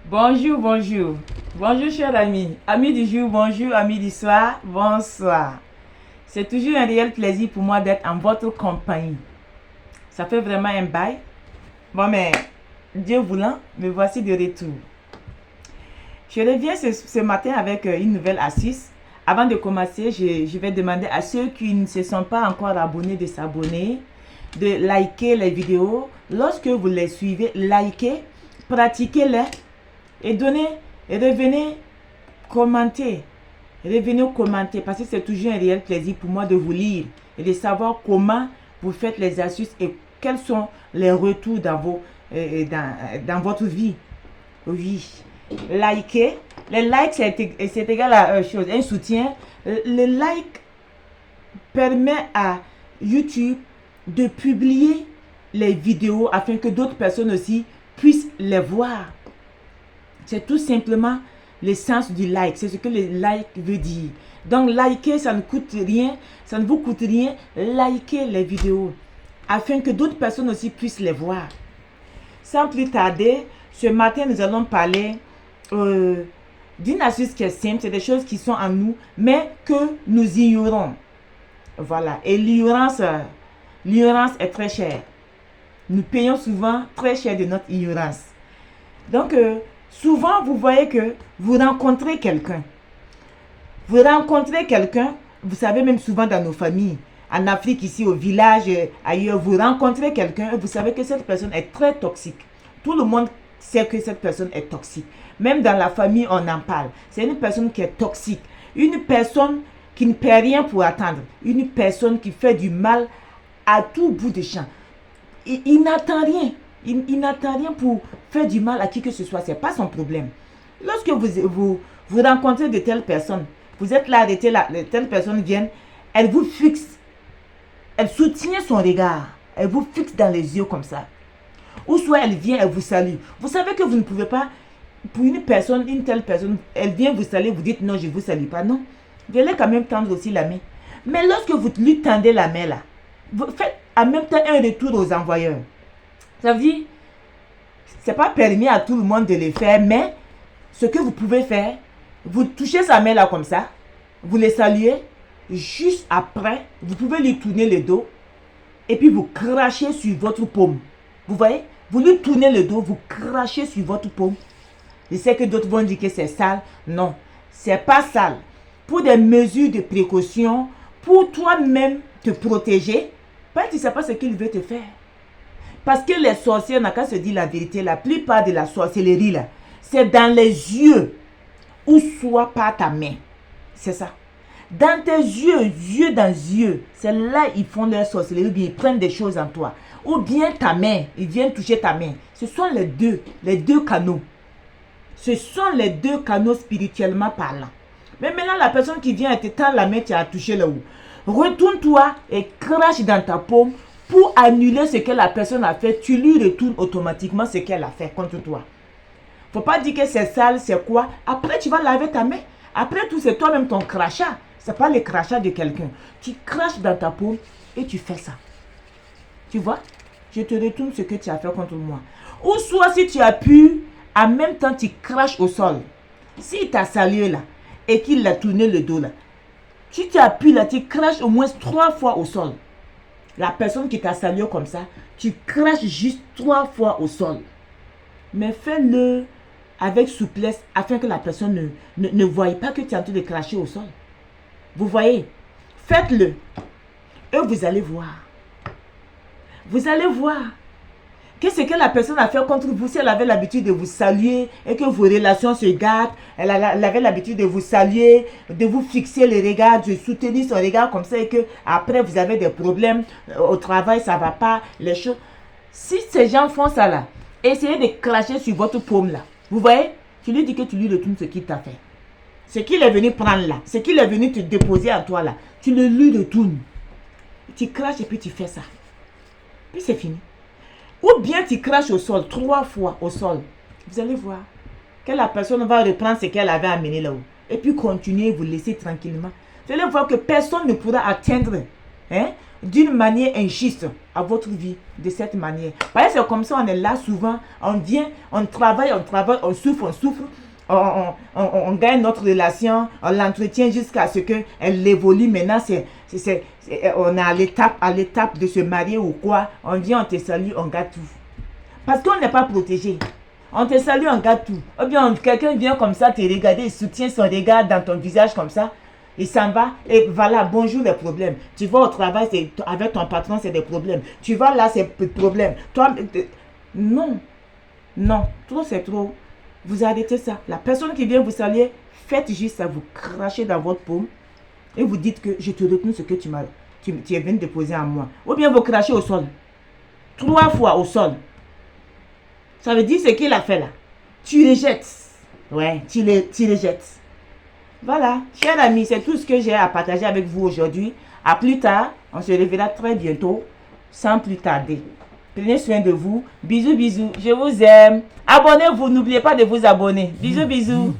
Bonjour, bonjour. Bonjour, chers amis. Amis du jour, bonjour. Amis du soir, bonsoir. C'est toujours un réel plaisir pour moi d'être en votre compagnie. Ça fait vraiment un bail. Bon, mais Dieu voulant, me voici de retour. Je reviens ce matin avec une nouvelle astuce. Avant de commencer, je vais demander à ceux qui ne se sont pas encore abonnés de s'abonner, de liker les vidéos. Lorsque vous les suivez, likez, pratiquez-les et donnez, et revenez commenter. Revenez commenter parce que c'est toujours un réel plaisir pour moi de vous lire et de savoir comment vous faites les astuces et quels sont les retours dans votre vie. Oui. Likez. Les likes, c'est égal à chose, un soutien. Le like permet à YouTube de publier les vidéos afin que d'autres personnes aussi puissent les voir. C'est tout simplement l'essence du like. C'est ce que le like veut dire. Donc, liker, ça ne coûte rien. Ça ne vous coûte rien. Likez les vidéos afin que d'autres personnes aussi puissent les voir. Sans plus tarder, ce matin, nous allons parler d'une astuce qui est simple. C'est des choses qui sont en nous, mais que nous ignorons. Voilà. Et l'ignorance est très chère. Nous payons souvent très cher de notre ignorance. Donc, souvent, vous voyez que vous rencontrez quelqu'un. Vous rencontrez quelqu'un, vous savez même souvent dans nos familles, en Afrique, ici au village, ailleurs, vous rencontrez quelqu'un et vous savez que cette personne est très toxique. Tout le monde sait que cette personne est toxique. Même dans la famille, on en parle. C'est une personne qui est toxique. Une personne qui ne paie rien pour attendre. Une personne qui fait du mal à tout bout de champ. Il n'attend rien. Il n'attend rien pour faire du mal à qui que ce soit. Ce n'est pas son problème. Lorsque vous rencontrez de telles personnes, vous êtes là, telle personne vient, elle vous fixe. Elle soutient son regard. Elle vous fixe dans les yeux comme ça. Ou soit elle vient, elle vous salue. Vous savez que vous ne pouvez pas, pour une telle personne, elle vient vous saluer, vous dites non, je ne vous salue pas. Non. Vous allez quand même tendre aussi la main. Mais lorsque vous lui tendez la main là, vous faites en même temps un retour aux envoyeurs. Ça veut dire, ce n'est pas permis à tout le monde de le faire, mais ce que vous pouvez faire, vous touchez sa main là comme ça, vous le saluez, juste après, vous pouvez lui tourner le dos et puis vous crachez sur votre paume. Vous voyez? Vous lui tournez le dos, vous crachez sur votre paume. Je sais que d'autres vont dire que c'est sale. Non, c'est pas sale. Pour des mesures de précaution, pour toi-même te protéger, parce que tu ne sais pas ce qu'il veut te faire. Parce que les sorciers, on n'a qu'à se dire la vérité, la plupart de la sorcellerie, là, c'est dans les yeux ou soit par ta main. C'est ça. Dans tes yeux, yeux dans yeux, c'est là ils font leur sorcellerie, ou bien ils prennent des choses en toi. Ou bien ta main, ils viennent toucher ta main. Ce sont les deux canaux. Ce sont les deux canaux spirituellement parlant. Mais maintenant, la personne qui vient et te tend la main, tu as touché là-haut. Retourne-toi et crache dans ta paume pour annuler ce que la personne a fait. Tu lui retournes automatiquement ce qu'elle a fait contre toi. Faut pas dire que c'est sale, c'est quoi. Après, tu vas laver ta main. Après tout, c'est toi-même ton crachat. C'est pas le crachat de quelqu'un. Tu craches dans ta paume et tu fais ça. Tu vois? Je te retourne ce que tu as fait contre moi. Ou soit si tu as pu, en même temps, tu craches au sol. Si tu as salué là et qu'il a tourné le dos là, si tu as pu là, tu craches au moins 3 fois au sol. La personne qui t'a salué comme ça, tu craches juste 3 fois au sol. Mais fais-le avec souplesse afin que la personne ne voie pas que tu es en train de cracher au sol. Vous voyez? Faites-le. Et vous allez voir. Vous allez voir que ce que la personne a fait contre vous, si elle avait l'habitude de vous saluer et que vos relations se gâtent, elle avait l'habitude de vous saluer, de vous fixer le regard, de soutenir son regard comme ça et que après vous avez des problèmes au travail, ça ne va pas, les choses. Si ces gens font ça là, essayez de cracher sur votre paume là. Vous voyez? Tu lui dis que tu lui retournes ce qu'il t'a fait. Ce qu'il est venu prendre là, ce qu'il est venu te déposer à toi là, tu le lui retournes. Tu craches et puis tu fais ça. Puis c'est fini. Ou bien tu craches au sol 3 fois au sol. Vous allez voir que la personne va reprendre ce qu'elle avait amené là-haut. Et puis continuer, vous laisser tranquillement. Vous allez voir que personne ne pourra atteindre d'une manière injuste à votre vie, de cette manière. Parce que c'est comme ça, on est là souvent, on vient, on travaille, on souffre, on gagne notre relation, on l'entretient jusqu'à ce qu'elle évolue. Maintenant, on est à l'étape de se marier ou quoi. On vient, on te salue, on garde tout. Parce qu'on n'est pas protégé. On te salue, on garde tout. Ou bien quelqu'un vient comme ça te regarder, il soutient son regard dans ton visage comme ça. Il s'en va et voilà, bonjour les problèmes. Tu vas au travail, avec ton patron, c'est des problèmes. Tu vas là, c'est des problèmes. Toi, non, non, trop c'est trop. Vous arrêtez ça. La personne qui vient vous saluer, faites juste ça, vous crachez dans votre paume et vous dites que je te retourne ce que tu es venu déposer en moi. Ou bien vous crachez au sol. 3 fois au sol. Ça veut dire ce qu'il a fait là. Tu rejettes. Ouais, tu rejettes. Voilà, chers amis, c'est tout ce que j'ai à partager avec vous aujourd'hui. À plus tard, on se reverra très bientôt, sans plus tarder. Prenez soin de vous. Bisous, bisous. Je vous aime. Abonnez-vous, n'oubliez pas de vous abonner. Bisous, bisous.